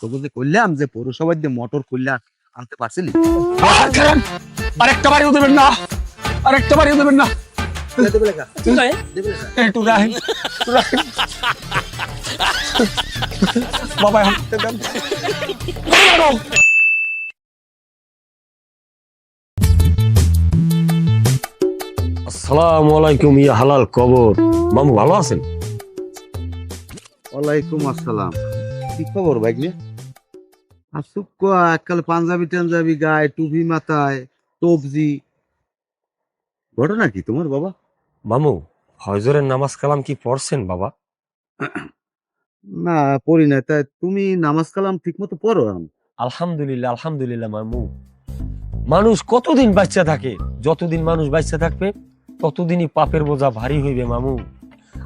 তোকে যে কইলাম যে পৌরসভার দিয়ে মোটর কইলা আনতে পারছিলি? আরেকটা বাড়িও দেবেন না, আরেকটা বাড়িও দেবেন না। দেবে লেখা, দেবে লেখা। একটু রাখেন, রাখেন। বাবা হাঁটতে দেন। আসসালামু আলাইকুম ইয়া হালাল কবর। মামু ভালো আছেন? ওয়ালাইকুম আসসালাম। কি খবর ভাইগনে? আসুক এককালে পাঞ্জাবি টাঞ্জাবি গায়ে, টুপি মাথায়, টপজি। ঘটনা কি তোমার বাবা? মামু ফজরের নামাজ কালাম কি পড়ছেন বাবা? না পড়ি না। তাই তুমি নামাজ কালাম ঠিক মতো পড়ো? আলহামদুলিল্লাহ, আলহামদুলিল্লাহ মামু। মানুষ কতদিন বাচ্চা থাকে? যতদিন মানুষ বাচ্চা থাকবে ততদিনই পাপের বোঝা ভারী হইবে মামু।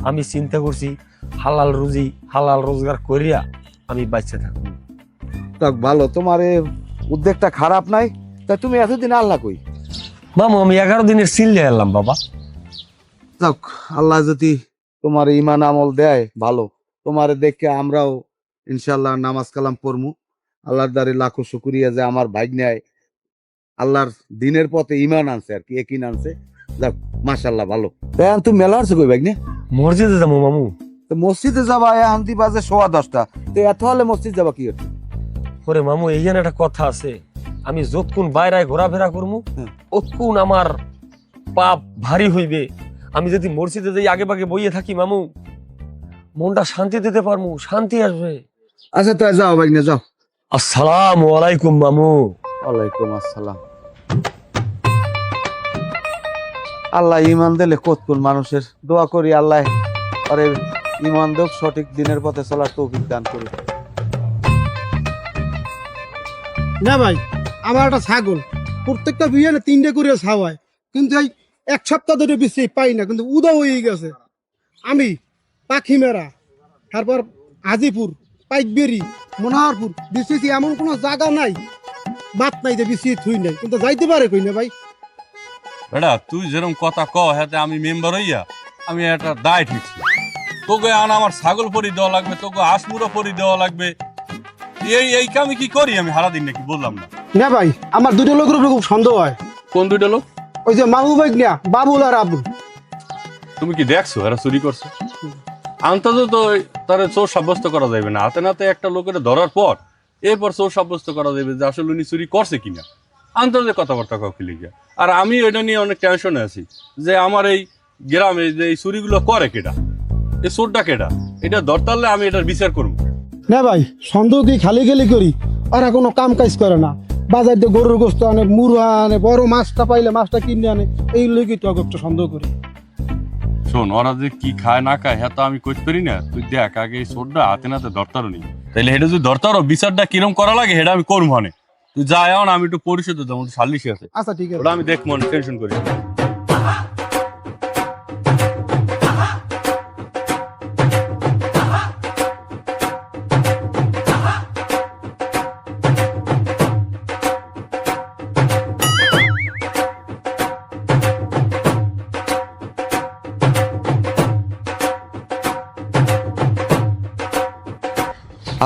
আমি চিন্তা করছি হালাল রুজি হালাল রোজগার করিয়া আমি বাচ্চা থাকবো। তাক ভালো, তোমার এ উদ্যোগটা খারাপ নাই। তা তুমি এতদিন আল্লাহ কই? মামু আমি 11 দিনের সিল্লে এলাম বাবা। যাক, আল্লাহ যদি তোমার ইমান আমল দেয় ভালো। তোমার দেখে আমরাও ইনশাল্লাহ নামাজ কালাম পড়মু। আল্লাহর দ্বারে লাখো শুকরিয়া যে আমার ভাগ্নায় আল্লাহর দিনের পথে ইমান আনছে, আর কি একিন আনছে। যাক মাশাল্লাহ, ভালো। এখন তুমি মেলা আসছো কই ভাগ্নে? মসজিদে যাবো মামু। তো মসজিদে যাবা আন্তি বাজে 10:15। তো এত হলে মসজিদ যাবা কি হচ্ছে? ওরে মামু এইখানে একটা কথা আছে, আমি যতক্ষণ বাইরে ঘোরাফেরা করবো ততক্ষণ আমার পাপ ভারী হইবে। আমি যদি মসজিদে যাই আগে ভাগে বইয়ে থাকি মামু, মনটা শান্তি দিতে পারবো, শান্তি আসবে। আচ্ছা তাই যাও ভাগ্নে, যাও। আসসালামু আলাইকুম মামু। ওয়ালাইকুম আসসালাম। আল্লাহ ইমান দিলে কতক্ষণ মানুষের দোয়া করি আল্লাহ আরে ইমান দেখ, সঠিক দিনের পথে চলার তৌফিক দান করি। না ভাই, আমার একটা ছাগল প্রত্যেকটা বিয়ে না 3টে করে ছাওয়ায়, কিন্তু এই 1 সপ্তাহ ধরে বেশি পাই না, কিন্তু উদা হয়ে গেছে। আমি পাখিমেরা, তারপর হাজিপুর, পাইকবেরি, মনোহরপুর বিসিসি, এমন কোনো জায়গা নাই বাদ নাই যে বিসি থুই নাই, কিন্তু যাইতে পারে কই না ভাই। বেটা তুই যেরকম কথা ক হাতে আমি মেম্বার হইয়া আমি একটা দায় ঠিকছি। তোকে আমার ছাগল পরি দেওয়া লাগবে, তোকে হাঁসমুড়ো পরি দেওয়া লাগবে। এই কামে কি করি আমি সারাদিন নাকি বললাম না? না ভাই, আমার দুটো লোকের উপরে খুব সন্দেহ হয়। কোন দুইটা লোক? ওই যে মাহবুব ভাই না, বাবুল আর আবুল। তুমি কি দেখছো এরা চুরি করছে? আন্তত তো তারা চোর সাব্যস্ত করা যাবে না। হাতে নাতে একটা লোকের ধরার পর এরপর চোর সাব্যস্ত করা যাবে যে আসলে উনি চুরি করছে কিনা। আন্তর্জাতিক কথাবার্তা কাউকে লিখে। আর আমি এটা নিয়ে অনেক টেনশনে আছি যে আমার এই গ্রামে যে এই চুরিগুলো করে কেটা, এই চোরটা কেটা, এটা ধরতারলে আমি এটার বিচার করবো। না ভাই, সন্দেহ কি খালি গেলি করি, ওরা কোনো কাম কাজ করে না। বাজার দিয়ে গরুর গোস্ত আনে, মুরগা আনে, বড় মাছটা পাইলে মাছটা কিনে আনে, এই লোকই তো একটু সন্দেহ করি। শোন, ওরা যে কি খায় না খায় হ্যাঁ তো আমি করতে পারি না। তুই দেখ আগে এই চোরটা হাতে নাতে ধরতারও নি, তাইলে এটা যদি ধরতারও বিচারটা কিরম করা লাগে সেটা আমি করবো। মানে তুই যা এখন আমি একটু পরিশোধ দেবো, সাল্লিশে আছে, আচ্ছা ঠিক আছে, ওটা আমি দেখবো, টেনশন করি।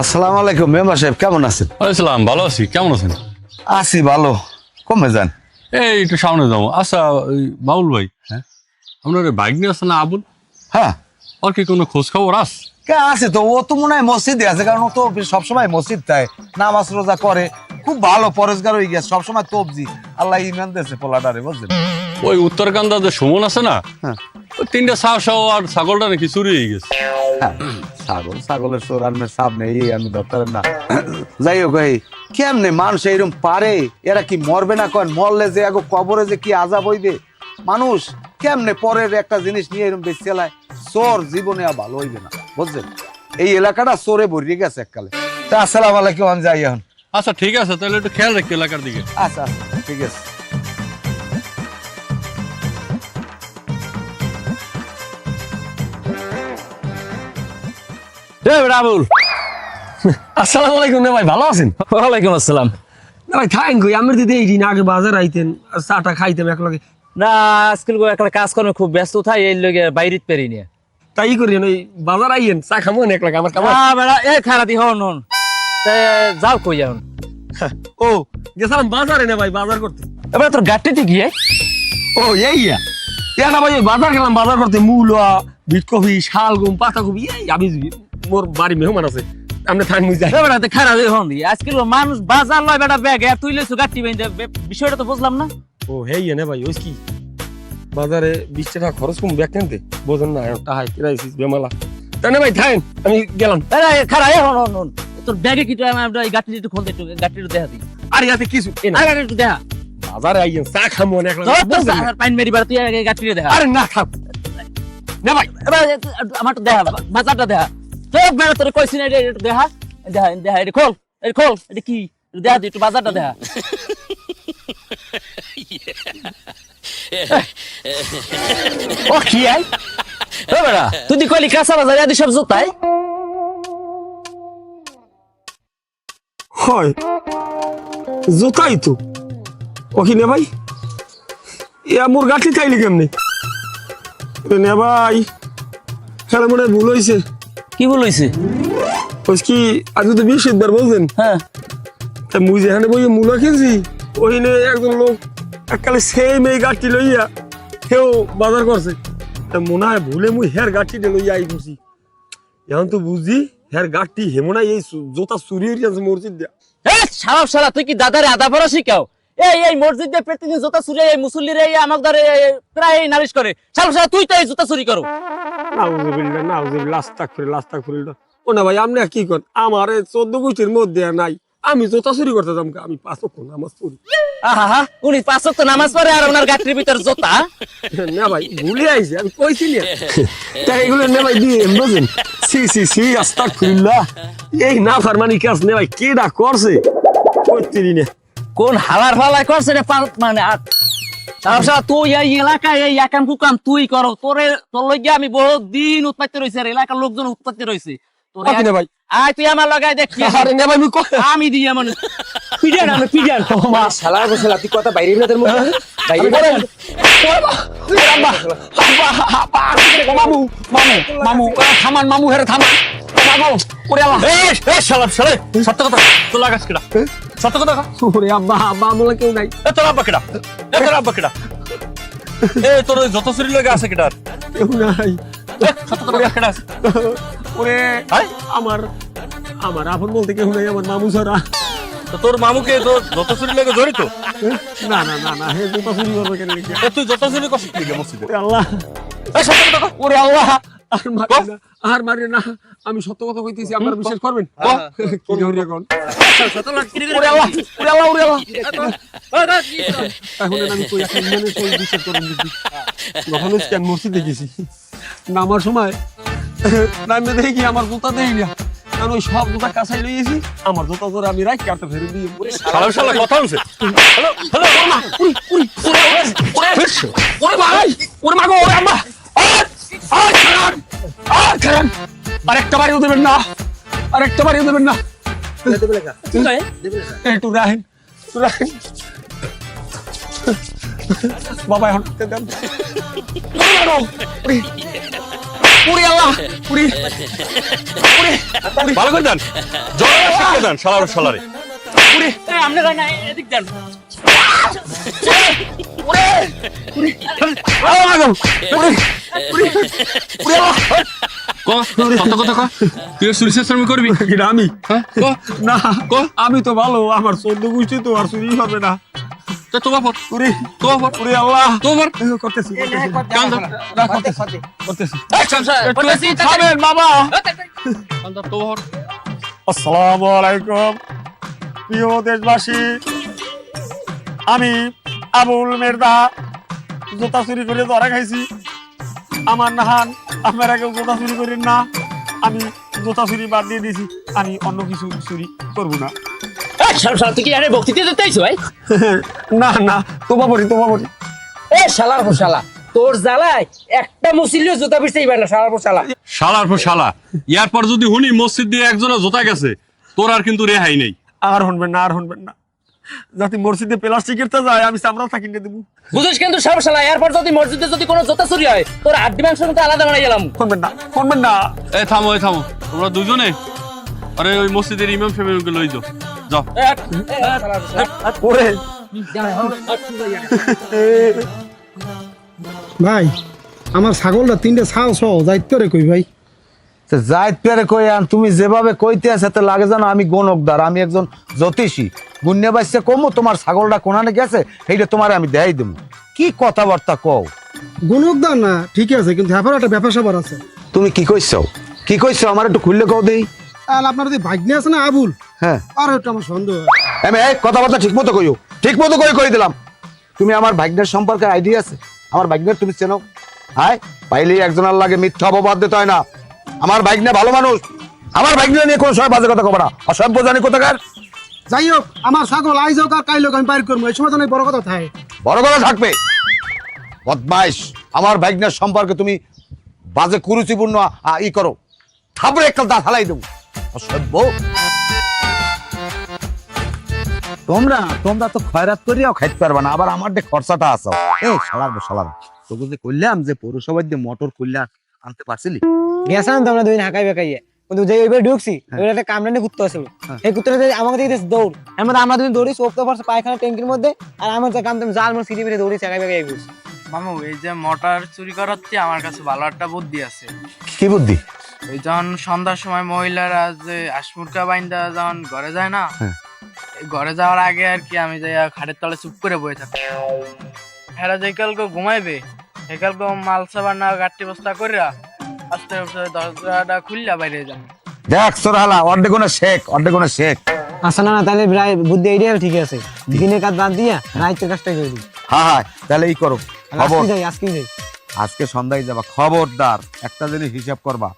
আসসালামু আলাইকুম মেম্বার সাহেব, কেমন আছেন? আসসালাম, ভালো আছি। কেমন আছেন? আছি ভালো। কমে যান। এই একটু সামনে যাবো। আচ্ছা ওই বাবুল ভাই, হ্যাঁ আপনার বাইক নিয়ে আসছে না আবুল? হ্যাঁ আর কি কোনো খোঁজ খবর আস? কে আছে তো? ও তো মনে হয় মসজিদে আছে, কারণ ও তো সবসময় মসজিদ তাই নামাজ রোজা করে। খুব ভালো পরেশগার হয়ে গেছে, সবসময় তবজি। আল্লাহ ইমান দিয়েছে পোলাটারে, বুঝলেন? ওই উত্তরকান্দা যে সুমন আছে না, হ্যাঁ। ওই 3টা ছাগল আর ছাগলটা নাকি চুরি হয়ে গেছে। হ্যাঁ, ছাগলের চোর আর সাপ নেই, এই আমি ধরতে না। যাই হোক, এই কেমনে মানুষ এইরকম পারে? এরা কি মরবে না? কন মরলে যে আগে কবরে যে কি আজাব হইবে। মানুষ কেমনে পরের একটা জিনিস নিয়ে এরকম বেশি চালায়? চোর জীবনে আর ভালো হইবে না, বুঝছেন? এই এলাকাটা চোরে ভরিয়ে গেছে এককালে। তা আসসালামু আলাইকুম, আমি যাই এখন। আচ্ছা ঠিক আছে, তাহলে একটু খেয়াল রাখি এলাকার দিকে। আচ্ছা ঠিক আছে। রাবুল আসসালামু আলাইকুম। ভাই ভালো আছেন? ওয়ালাইকুম আসসালাম। না ভাই থাকেন কই? আমি যদি এই দিন আগে বাজার আইতেন, চাটা খাইতাম একলগে। না আজকাল একটা কাজ কর্মে খুব ব্যস্ত থাই, এই লগে বাইরিত পেরি নিয়ে। তাই করি ওই বাজার আইয়েন, চা খামো একলগে আমার কামার। বেড়া এই খারাতি হন হন তা যাও কই এখন? ও গেছিলাম বাজারে না ভাই, বাজার করতে। এবার তোর গাড়িতে গিয়ে ও এইয়া না ভাই, ওই বাজার গেলাম বাজার করতে, মূলা, বিটকপি, শালগম, পাতাকপি, এই আমি মোর বাড়ি মেহমান আছে, আমরা থাক মুই যাই। বেটা খারাপ হন দি আজকাল মানুষ বাজার লয় বেটা ব্যাগ আর তুই লইছো গাড়ি বাইন্দা, বিষয়টা তো বুঝলাম না। ও হেই না ভাই, ওই কি বাজারে 20 টাকা খরচ কম ব্যাগ কিনতে, বোঝেন না টাহাই কিরাইছিস বেমালা। তাই না ভাই, থাকেন আমি গেলাম। খারাপ হন তোর ব্যাগে কি আমরা এই গাড়িটা একটু খুলতে, একটু গাড়িটা দেখা দিই। আরে ইয়াতে কিছু এ না, আরে একটু দেখা বাজারে আইয়েন চা খামো অনেক পাইন মেরি বার, তুই আগে গাড়িটা দেখা। আরে না খাম না ভাই, এবার আমার তো দেখা, বাজারটা দেখা। সব বেড়া তোর কইছি না, এটা দেখা দেখা দেখা, এটা খোল, এটা খোল, এটা কি দেখা দিই, একটু বাজারটা দেখা। ও কি আই ও বেড়া, তুই দি কইলি কাঁচা বাজারে আদি সব জোতাই। হয় জোতাই তো ওখানে ভাই, এ মোর গাঠি খাইলি কেমনে নে ভাই? খেলা মনে হয় ভুল হয়েছে। কি ভুল হইছে? কি আজ তো 20 বার বলছেন, হ্যাঁ তা মুই যেখানে বই মূলা কিনছি, ওইখানে একজন লোক এককালে সেম এই গাঠি লইয়া কেউ বাজার করছে, তা মনে হয় ভুলে মুই হের গাঠিটা লইয়া আই করছি। এখন তো বুঝি হের গাঠি হেমনা এই জোতা চুরি হয়ে গেছে মসজিদ দিয়া। শালা শালা, তুই কি দাদারে আদা পড়া শিখাও? এই মসজিদে প্রতিদিন জুতা চুরি, এই মুসল্লিরে আমাকে ধরে প্রায় নালিশ করে। শালা শালা, তুই তো এই জুতা চুরি করো। নাউজুবিল্লাহ নাউজুবিল্লাহ, আস্তাগফিরুল্লাহ। ও না ভাই, আপনি কি করেন? আমার 14 গোষ্ঠীর মধ্যে নাই, আমি জোতা চুরি করতে যাম? আমি 5 ওয়াক্ত নামাজ পড়ি। আহা, উনি 5 ওয়াক্ত নামাজ পড়ে আর ওনার গাঠির ভিতর জুতা। না ভাই, ভুলে আইছে, আমি কইছি না। তাই এগুলো নে ভাই দিয়ে বুঝেন, সি আস্তাগফিরুল্লাহ। এই না ফারমানি কাজ নে ভাই, কেডা করছে কইতেরি না। কোন হালার ফালায় করছে রে, মানে আর শালা শালা, তুই এই এলাকায় এই একাম কুকাম তুই করো। তোর লইয়া আমি বহুত দিন উৎপাদিত রয়েছে, আর এলাকার লোকজন উৎপাদিত রয়েছে। ওকে না ভাই, আয় তুই আমার লাগাই দেখি। আরে না ভাই, আমি দিয়ে মানে পিডিয়ান, আমি পিডিয়ান। শালা বসলা তুই কথা বাইরে না তোর মুখ বাইরে মামু মামু মামু থামান, মামু হেরে থামান। মামু ওরে আল্লাহ, এই শালা শালা, সত্য কথা তো লাগাস কেডা? সত্য কথা কা? ওরে আব্বা, আব্বা আমলা কেউ নাই। এ তোর আব্বা কেডা? এ তোর আব্বা কেডা? এ তোর ওই যত চুরি লাগে আছে কেডা? কেউ নাই। সত্য কথা কেডা আছে? ওরে হাই, আমার আপন বলতে কেউ নাই, আমার মামু ছাড়া। তো তোর মামুকে তো যত চুরি লাগে জড়িত? না না না না, হে জুতা চুরি করবে কেন? এ তুই যত চুরি করছিস কি মসজিদে? ওরে আল্লাহ, এই সত্য কথা কা? ওরে আল্লাহ, আর মারে না, আর মারে না। আমি সত্য কথা কইতেছি, আপনারা বিশ্বাস করবেন? কি হইরে কোন? ওরে আল্লাহ, ওরে আল্লাহ, ওরে আল্লাহ। এখন আমি কই এখন মনে কই বিশ্বাস করুন দিদি। যখন স্ক্যান মসজিদে গেছি, নামার সময় নামে দেখি আমার জুতা দেই না, কারণ ওই সব জুতা কাছাই লইয়েছি, আমার জুতা ধরে আমি রাখ কাটতে ফেরে দিয়ে। শালা শালা কথা হইছে। হ্যালো হ্যালো মা, ওরে ভাই, ওরে মা গো, ওরে আম্মা। আরেকটা বাড়িও দেবেন না, আরেকটা বাড়িও দেবেন না। একটু রাহেন, বাবা এখন দেন। পুরি আল্লাহ, পুরি ভালো করে দেন, জোরে শিখে দেন শালার শালারে। আপনি না এদিক দেন। কত কথা কা? তুই চুরি চেষ্টা করবি? আমি হ্যাঁ ক না, ক আমি তো ভালো, আমার 14 গোষ্ঠী তো আর চুরি হবে না। তো তোমার পর পুরি তোমার পর পুরি আল্লাহ, তোমার করতেছি কান দাও করতেছি। করতেছি, থামেন বাবা। কান দাও তোমার। আসসালামু আলাইকুম প্রিয় দেশবাসী, আমি আবুল মেরদা জুতা চুরি করে ধরা খাইছি। আমার নাহান আপনারা কেউ জুতা চুরি করেন না, আমি জুতা চুরি বাদ দিয়ে দিয়েছি, আমি অন্য কিছু চুরি করবো না। তুই কি আরে বক্তৃতা দিতে আইছো ভাই? না না, তোমা বলি। এ শালার শালা, তোর জ্বালায় একটা মুসলিও জুতা পিছতেই পারে না। শালার শালা, শালার পর শালা, ইয়ার পর যদি হুনি মসজিদ দিয়ে একজনে জোতা গেছে, তোর আর কিন্তু রেহাই নেই। আর শুনবেন না, যাতে মসজিদে প্লাস্টিকের তা যায়, আমি চামড়া থাকি না দেবো। বুঝিস কিন্তু সব শালা, এরপর যদি মসজিদে যদি কোনো জুতা চুরি হয়, তোর হাড্ডি মাংস মতো আলাদা বানাই গেলাম। শুনবেন না। এই থামো তোমরা দুজনে আরে ওই মসজিদের ইমাম সাহেবকে লই যাও যাও। ওরে ভাই আমার ছাগলটা 3টে ছাও সহ যাইতে রে কই ভাই। যাইত পেরে কই আন, তুমি যেভাবে কইতে আছে তো লাগে জানো আমি গণকদার, আমি একজন জ্যোতিষী। গুণ্য বাইসে কমু তোমার ছাগলটা কোনানে গেছে এইটা তোমার আমি দেখাই দেবো। কি কথাবার্তা কও? গুণকদার না ঠিক আছে, কিন্তু হ্যাঁ একটা ব্যাপার স্যাপার আছে। তুমি কি কইছো আমার একটু খুললে কও দেই। আর আপনার যে ভাগ্নে আছে না আবুল, হ্যাঁ আর একটা আমার সন্দেহ হয়। এই কথাবার্তা ঠিক মতো কইও, ঠিক মতো কই দিলাম। তুমি আমার ভাগ্নের সম্পর্কে আইডিয়া আছে? আমার ভাগ্নের তুমি চেনো? হায় পাইলেই একজনের লাগে মিথ্যা অপবাদ দিতে হয় না। আমার ভাগ্নে ভালো মানুষ, আমার ভাগ্নে নিয়ে কোনো সময় বাজে কথা কবে না, অসভ্য জানি কোথাকার। যাই হোক আমার ছাগল আইজ হোক আর কাইল হোক আমি বাইর করবো, এই সময় তো অনেক বড় কথা থাকে। বড় কথা থাকবে বদমাইশ। আমার ভাগ্নের সম্পর্কে তুমি বাজে কুরুচিপূর্ণ ই করো, থাপড়ে একটা দাঁত হালাই দেবো, অসভ্য। তোমরা তো খয়রাত করিয়াও খাইতে পারবা না, আবার আমার যে খরচাটা আছে। এই শালার তোকে যে কইলাম যে পৌরসভার দিয়ে মোটর কইলা আনতে পারছিলি? গেছিলাম তো আমরা 2 দিন হাঁকাই বেকাইয়ে, কিন্তু যে ওইবার ঢুকছি ওই একটা কামড়ানি কুত্তা ছিল, এই কুত্তাটা আমাকে দেখে দৌড়, এর মধ্যে আমরা 2 দিন দৌড়ি সোপ তো পড়ছে পায়খানা ট্যাঙ্কির মধ্যে, আর আমার যে কামতাম জাল মোর সিঁড়ি বেড়ে দৌড়ি হাঁকাই বেকাই ঘুরছি। মামু এই যে মোটর চুরি করাচ্ছি আমার কাছে ভালো একটা বুদ্ধি আছে। কি বুদ্ধি? এই যখন সন্ধ্যার সময় মহিলারা যে আশমুরকা বাইন্দা যখন ঘরে যায় না, এই ঘরে যাওয়ার আগে আর কি আমি যাই খাটের তলে চুপ করে বসে থাকি। হেরা যে কালকে ঘুমাইবে সেকালকে মাল সাবান না গাঠি বস্তা করিয়া আস্তে আস্তে দরজাটা খুললা বাইরে যান। দেখ সোরালা অর্ধেক শেখ। আচ্ছা না তাহলে প্রায় বুদ্ধি আইডিয়া ঠিক আছে, দিনের কাজ বাদ দিয়া রাইতের কাজটাই করে দিই। হ্যাঁ তাহলে এই করো, খবর আজকে যাই আজকে সন্ধ্যায় যাবা, খবরদার একটা জিনিস হিসাব করবা,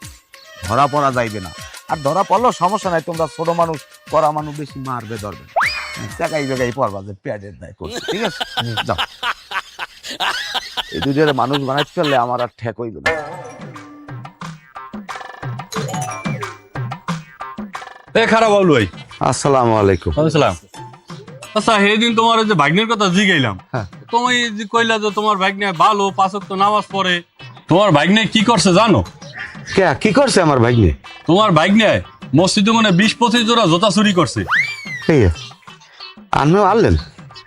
ধরা পড়া যাইবে না। আর ধরা পড়লেও সমস্যা নাই, তোমরা ছোট মানুষ, পড়া মানুষ বেশি মারবে ধরবে, চাকাই বেগাই পড়বা যে প্যাডের দায় করছে, ঠিক আছে? যাও, এই দুজনের মানুষ বানাইতে পারলে আমার আর ঠেক হইবে না। খারাপ হলো ভাই। আসসালামু আলাইকুম। আসসালাম। আচ্ছা সেদিন তোমার ওই যে ভাগ্নের কথা জিগাইলাম, হ্যাঁ। তুমি যে কইলা যে তোমার ভাগ্নে ভালো 5 ওয়াক্ত নামাজ পড়ে, তোমার ভাগ্নে কি করছে জানো? কি করছে আমার ভাগ্নে? তোমার ভাগ্নে মসজিদে মানে 20-25 জোড়া জুতা চুরি করছে। আমিও আনলেন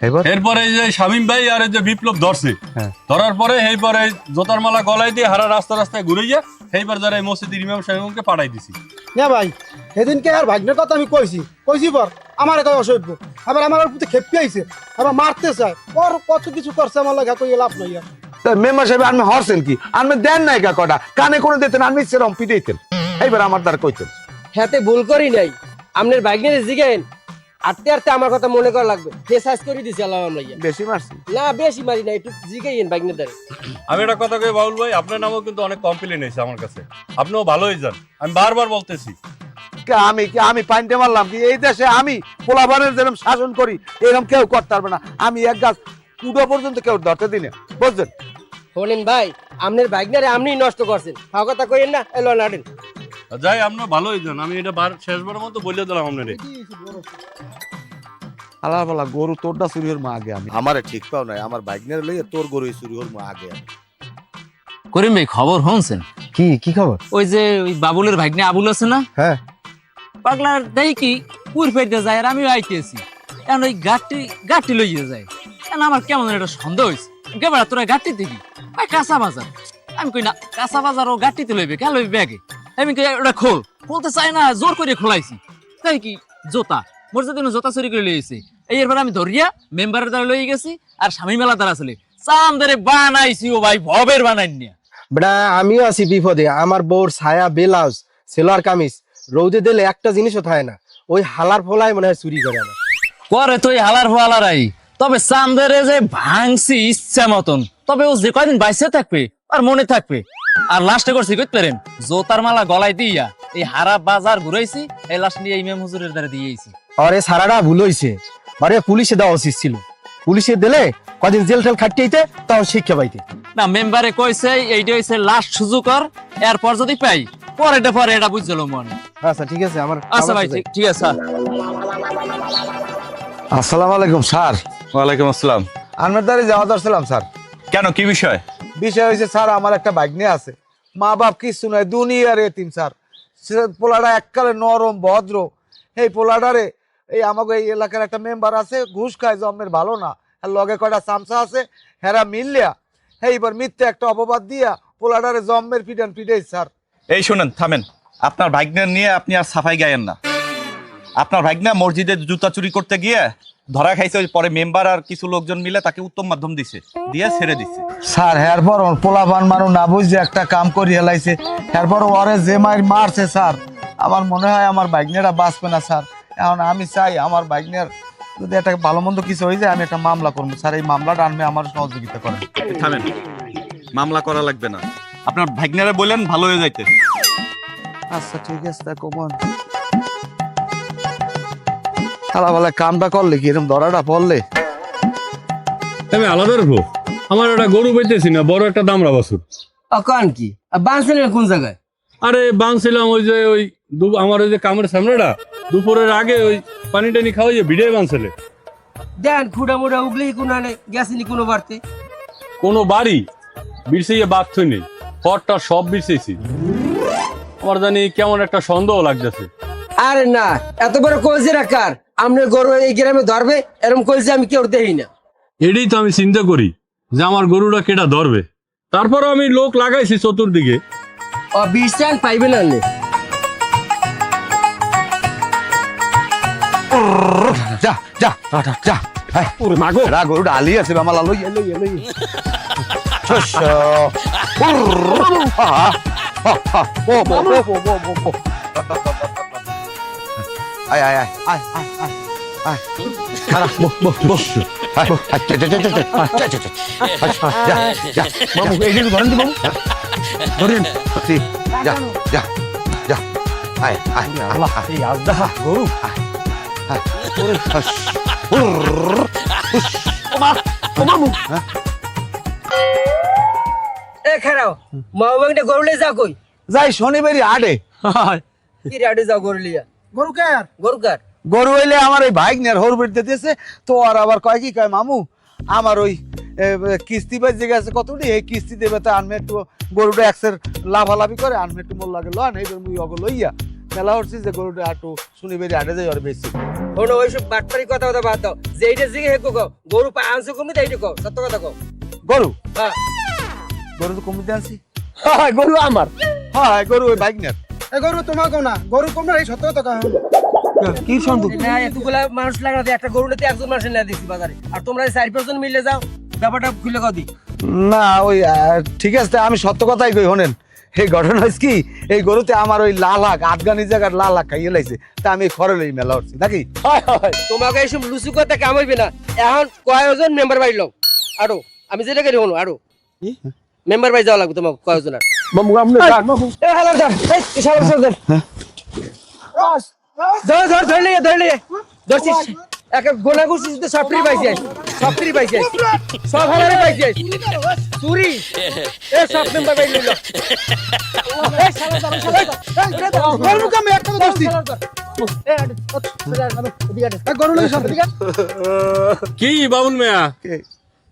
এবার? এরপরে এই যে শামীম ভাই আর এই যে বিপ্লব ধরছে, হ্যাঁ। ধরার পরে এইপরে জোতার মালা গলায় দিয়ে হারা রাস্তায় ঘুরাইয়া এইবার যারা এই মসজিদের ইমাম সাহেবকে পাঠাই দিছি। না ভাই সেদিনকে আর ভাগ্নের কথা আমি কইছি পর আমার একটা অসভ্য, আবার আমার প্রতি খেপে আইছে, আবার মারতে চায়, ওর কত কিছু করছে আমার লাগে কই লাভ নাই। আর মেম্বার সাহেব আমি হরছেন কি, আমি দেন নাই কটা কানে করে দিতেন, আমি সেরম পিটাইতেন, এইবার আমার দ্বারা কইতেন। হাতে ভুল করি নাই, আপনার ভাগ্নের জিগাইন আটতে আটতে আমার কথা মনে করা লাগবে, ফেসাইজ করে দিছি আল্লাহ আমরা বেশি মারছি না বেশি মারি না, একটু জিগাইন ভাগ্নের দ্বারা। আমি একটা কথা কই বাউল ভাই, আপনার নামও কিন্তু অনেক কমপ্লেন এসেছে আমার কাছে, আপনিও ভালোই যান, আমি বারবার বলতেছি। আমি পাইনতে মারলাম কি? এই দেশে আমি পোলাপানের যেরকম শাসন করি এরকম কেউ করতে পারবে না। আমি এক গাছ কুড়ো পর্যন্ত কেউ ধরতে দিনে, বুঝছেন? শোনেন ভাই, আপনার ভাগ্নারে আপনি নষ্ট করছেন, খাওয়া কথা কইেন না, এলো নাড়েন। যাই আপনার ভালোই যান, আমি এটা শেষবারের মতো বলে দিলাম আপনারে। আল্লাহ বলা গরু তোরটা চুরি হর মা আগে, আমি আমারে ঠিক পাও নাই, আমার ভাগ্নের লইয়ে তোর গরু চুরি হর মা আগে। করিম ভাই খবর শুনছেন? কি খবর? ওই যে ওই বাবুলের ভাগ্নে আবুল আছে না, হ্যাঁ পাগলার দেই কি পুর ফেরতে যায় আর আমিও আইতেছি, এখন ওই গাঠি লইয়ে যায়, এখন আমার কেমন একটা সন্দেহ হয়েছে, কেবল তোরা গাঠি দিবি কাঁচা বাজার, আমি কই না কাঁচা বাজার ও গাঠিতে লইবে কে লইবে ব্যাগে, আমি কই ওটা খুলতে চাই না, জোর করে খোলাইছি, তাই কি জোতা মোর যদি জোতা চুরি করে লইছে, এরপর আমি ধরিয়া মেম্বারের দ্বারা লইয়ে গেছি, আর স্বামী মেলা দ্বারা চলে চান্দারে বানাইছি ও ভাই ভবের বানাইনি। বেটা আমিও আছি বিপদে, আমার বউর ছায়া ব্লাউজ সেলোয়ার কামিজ রৌদে দিলে একটা জিনিসও থাকে না, ওই হালার ফলাই মনে হয় চুরি করে আমার। করে তুই হালার ফালারাই, তবে চান্দারে যে ভাঙছি ইচ্ছা মতন, তবে ও যে কয়দিন বাইসে থাকবে আর মনে থাকবে। আর লাস্টে করছি কইতে পারেন জোতার মালা গলায় দিয়া এই হারা বাজার ঘুরাইছি, এই লাস্ট নিয়ে ইমাম হুজুরের দ্বারা দিয়েছি। আরে সারাটা ভুল হইছে, আরে পুলিশে দেওয়া উচিত ছিল, পুলিশে দিলে কদিন জেল টেল খাটিয়েতে তাও শিক্ষা পাইতে না। মেম্বারে কইছে এইটা হইছে লাস্ট সুযোগ, আর এরপর যদি পাই পরে এটা বুঝলো মনে। আচ্ছা ঠিক আছে আমার আচ্ছা ভাই ঠিক আছে। আসসালামু আলাইকুম স্যার। ওয়ালাইকুম আসসালাম। আপনার দ্বারা যাওয়া দরছিলাম স্যার। কেন, কি বিষয়? বিষয় হয়েছে স্যার, আমার একটা ভাগ্নে আছে, মা বাপ কিছু নয়, দুনিয়ার এতিম স্যার। সে পোলাটা এককালে নরম ভদ্র। এই পোলাটারে এই আমাকে এই এলাকার একটা মেম্বার আছে, ঘুষ খায়, জন্মের ভালো না, আর লগে কয়টা চামচা আছে, হেরা মিললিয়া এইবার মিথ্যে একটা অপবাদ দিয়া পোলাটারে জন্মের পিটাই স্যার। এই শুনেন, থামেন। আপনার ভাগ্নের নিয়ে আপনি আর সাফাই গায়েন না। আপনার ভাগ্না মসজিদে জুতা চুরি করতে গিয়ে ধরা খাইছে, ওই পরে মেম্বার আর কিছু লোকজন মিলে তাকে উত্তম মাধ্যম দিছে, দিয়ে ছেড়ে দিছে। স্যার এরপর পোলাপান মানুষ না বুঝছে একটা কাম করি হেলাইছে, এরপর ওরে যে মার মারছে স্যার, আমার মনে হয় আমার বাইকনেরা বাঁচবে না স্যার। এখন আমি চাই আমার বাইকনের যদি একটা ভালো মন্দ কিছু হয়ে যায় আমি একটা মামলা করবো স্যার, এই মামলাটা আনবে আমার সহযোগিতা করেন। থামেন, মামলা করা লাগবে না। আপনার ভাগ্নারে বললেন ভালো হয়ে যাইতে। আচ্ছা ঠিক আছে, তা কমন খালা বলে কামটা করলে কি এরকম ধরাটা পড়লে আমি আলাদা রাখবো। আমার একটা গরু পাইতেছি না, বড় একটা দামড়া বাছুর। কারণ কি বাঁচলেন কোন জায়গায়? আরে বাঁধছিলাম ওই যে ওই আমার ওই যে কামের সামনেটা দুপুরের আগে ওই পানি টানি খাওয়াইয়ে ভিড়ে বাঁধছিলে। দেন খুঁড়া মুড়া উগলেই কোনো গেছিনি কোনো বাড়তে। কোনো বাড়ি বিরসিয়ে বাদ থই নেই, খড়টা সব বিরসেছি। আমার জানি কেমন একটা সন্দেহ লাগতেছে। আরে না, এত বড় কলজি রাখার আপনার গরু এই গ্রামে ধরবে এরকম কলজি আমি কেউ দেখি না। এটাই তো আমি চিন্তা করি যে আমার গরুটা কেটা ধরবে। তারপর আমি লোক লাগাইছি চতুর্দিকে। ও বিশ্বাস পাইবে না নে। যা যা যা ওরে মাগো রা গরুটা আলি আছে মামা লই লই লই শস্য আয় আয় আয় আয় আয় আয় আয় খারাপ বস আয় আচ্ছা যা যা বাবু এইগুলো ধরেন দি বাবু ধরেন ঠিক যা যা যা আয় আয় আল্লাহ এই আজদা গরু আয় আয় ওরে শস্য এ খারাও মাওবাংটা গরুলে যাও কই? যাই শনিবারই হাটে। কি রাডে যাও গরুলিয়া? গরু কার? গরু কার? গরু হইলে আমার ওই বাইক নিয়ে হর বেড়তে দিয়েছে তো, আর আবার কয় কি কয় মামু আমার ওই কিস্তি পাই যে গেছে কতটি, এই কিস্তি দেবে তো আনবে একটু গরুটা একসের লাভালাভি করে আনবে একটু মোল লাগে লন এইবার মুই অগ লইয়া মেলা হচ্ছি যে গরুটা একটু শনিবারই হাটে যাই আর বেশি। শোনো ওইসব বাটপারি কথা বাদ দাও, যেইটা জিগে হে কো গরু পা আনছো কমি এইটা কো, সত্য কথা কো। গরু হ্যাঁ গরু তো কমিতে আনছি। হ্যাঁ গরু আমার। হ্যাঁ গরু ওই বাইক নিয়ে। এ গরু তোমাকে না, গরু কম না, এই সত্য কথা কও। কি সন্দেহ? না এতগুলা মানুষ লাগাতে একটা গরুতে একজন মানুষ না দিছি বাজারে, আর তোমরা 4-5 মিলে যাও ব্যাপারটা খুলে কও দি। না ওই ঠিক আছে, আমি সত্য কথাই কই শোনেন। এই ঘটনা হয়েছে কি, এই গরুতে আমার ওই লাল হাক আফগানি জায়গার লাল হাক খাইয়ে লাইছে, তা আমি খরে লই মেলা হচ্ছি নাকি। তোমাকে এইসব লুচু কথা কাম হইবে না। এখন কয়জন মেম্বার বাড়ি লও আরো, আমি যেটা করি হলো আরো মেম্বার বাড়ি যাওয়া লাগবে তোমাকে কয়জন আর মামু আপনি যান মামু। এ হালা ধর এই ইশারা ধর ধর ধর ধর লিয়ে ধরছিস এক গোনা গুছিস তো সফরি পাইছিস, সফরি পাইছিস সব হালারে পাইছিস চুরি এ সব মেম্বার বাড়ি লইলো এই শালা ধর গরু কামে একটা তো দস্তি। এ গরু লই সব দিকে। কি বাবুল মিয়া,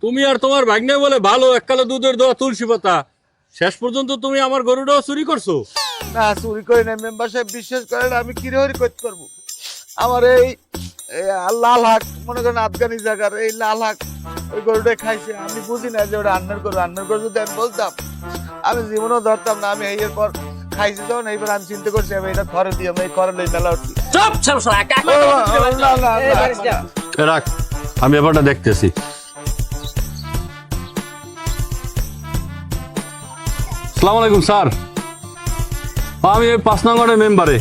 তুমি আর তোমার ভাগ্নে বলে ভালো এককালে দুধের দোয়া তুলসী পাতা, শেষ পর্যন্ত তুমি আমার গরুটাও চুরি করছো। না চুরি করে না মেম্বার সাহেব, বিশ্বাস করেন আমি কিরে করতে পারবো। আমার এই লাল হাক মনে করেন আফগানি জায়গার এই লাল হাক ওই গরুটা খাইছে, আমি বুঝি না যে ওটা রান্নার গরু যদি আমি বলতাম আমি জীবনও ধরতাম না। আমি এর পর খাইছি যখন এইবার আমি চিন্তা করছি আমি এটা ঘরে দিয়ে আমি এই ঘরে লই মেলা উঠছি। চুপ চুপ শালা একটা না না এই বাড়িটা রাখ, আমি ব্যাপারটা দেখতেছি। আসসালামু আলাইকুম স্যার, আমি এই 5 নম্বরের মেম্বারে।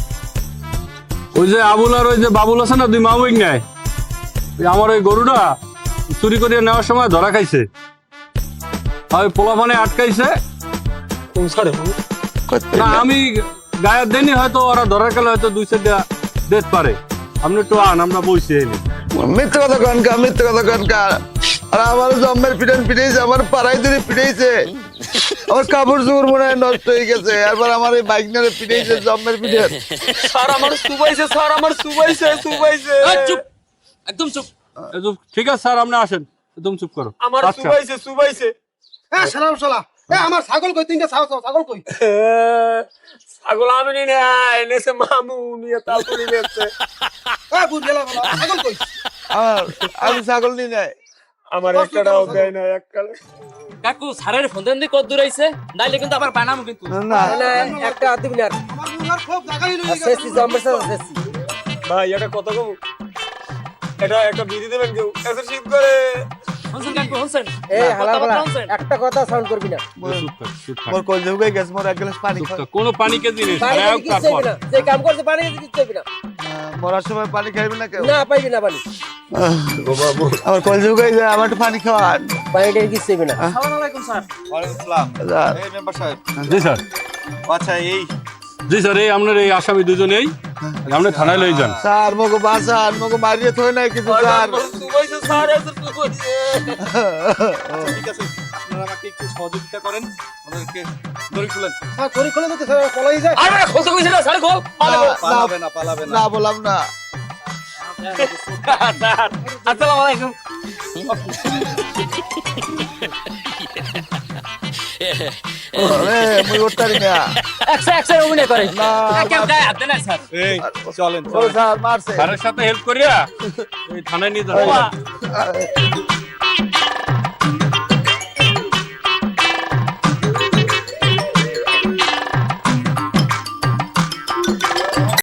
ওই যে আবুল আর ওই যে বাবুল আছে না, 2 মাউইক নেয়, আমার ওই গরুটা চুরি করে নেওয়ার সময় ধরা খাইছে, ওই পোলাপানে আটকাইছে। না আমি গায়ের দেনি, হয়তো ওরা ধরার কালে হয়তো 2-4টা দিতে পারে। আপনি একটু আন, আমরা বইছি এনে। মিথ্যে কথা কনকা, মিথ্যে কথা কনকা। আর আমার জম্মের পিটাইছে, আমার পাড়ায় ধরে পিটাইছে, আমার কাপড় চোপড় মনে হয় নষ্ট হয়ে গেছে। এরপর আমার এই বাইক নিয়ে পিটাইছে জম্মের পিঠে। স্যার আমার সুবাইছে, স্যার আমার সুবাইছে। চুপ, একদম চুপ। ঠিক আছে স্যার, আপনি আসেন, একদম চুপ করো। আমার আচ্ছা। সুবাইছে। হ্যাঁ সালাম শালা, এ আমার ছাগল কই তিনটা ছাগল কই ছাগল আমি নি না এনেছে মামু নিয়ে তালপুরি বেচছে এ বুঝ গেলা বলা ছাগল কই আমি ছাগল নিয়ে নাই। আমার একটাও দেয় না এককালে। কাকু সারের ফোন দেন কত দূর আইছে নাইলে কিন্তু আবার বানামু কিন্তু না না একটা দিবি না আমার মুনার খুব জায়গায় লই গেছে শেষি জম্বের সাথে শেষি ভাই এটা কত কম, এটা একটা বিধি দেবেন কেউ এত শীত করে। হোসেন কাকু হোসেন এ হালা বলা একটা কথা সাউন্ড করবি না চুপ থাক, চুপ থাক, মোর কল জুগাই গেছে, মোর এক গ্লাস পানি চুপ খাও। থাক। কোনো পানি কে জিনিস পানি সারা দিতে তারপর না যে কাম করছে পানি দিতে চাইবি না মরার সময় পানি খাইবে না কেউ? না পাইবি না পানি আমার কল জুগাই যায়, আমার একটু পানি খাওয়ান। পানিটা দিতে চাইবি না আসসালামু আলাইকুম স্যার। ওয়ালাইকুম আসসালাম। এই মেম্বার সাহেব, জি স্যার, আচ্ছা এই জি স্যার, এই আপনার এই আসামি দুজনেই আপনি থানায় লই যান। স্যার মগো বাসান, মগো মারিয়ে থই নাই কিছু স্যার। ঠিক আছে, আপনারা আমাকে একটু সহযোগিতা করেন, ওদেরকে ধরে খুলেন। স্যার ধরি খুলে দিতে স্যার পলাই যায় আরে খোঁজ কইছে না স্যার খোল পালাবে না, পালাবে না। না বললাম না। স্যার আসসালামু আলাইকুম। আরে মুই উঠতারি না। একশো অভিনয় করে না, কেউ গায়ে হাত দেয় না স্যার। এই চলেন ও স্যার মারছে। স্যারের সাথে হেল্প করিয়া এই থানায় নিয়ে যান। বাবা।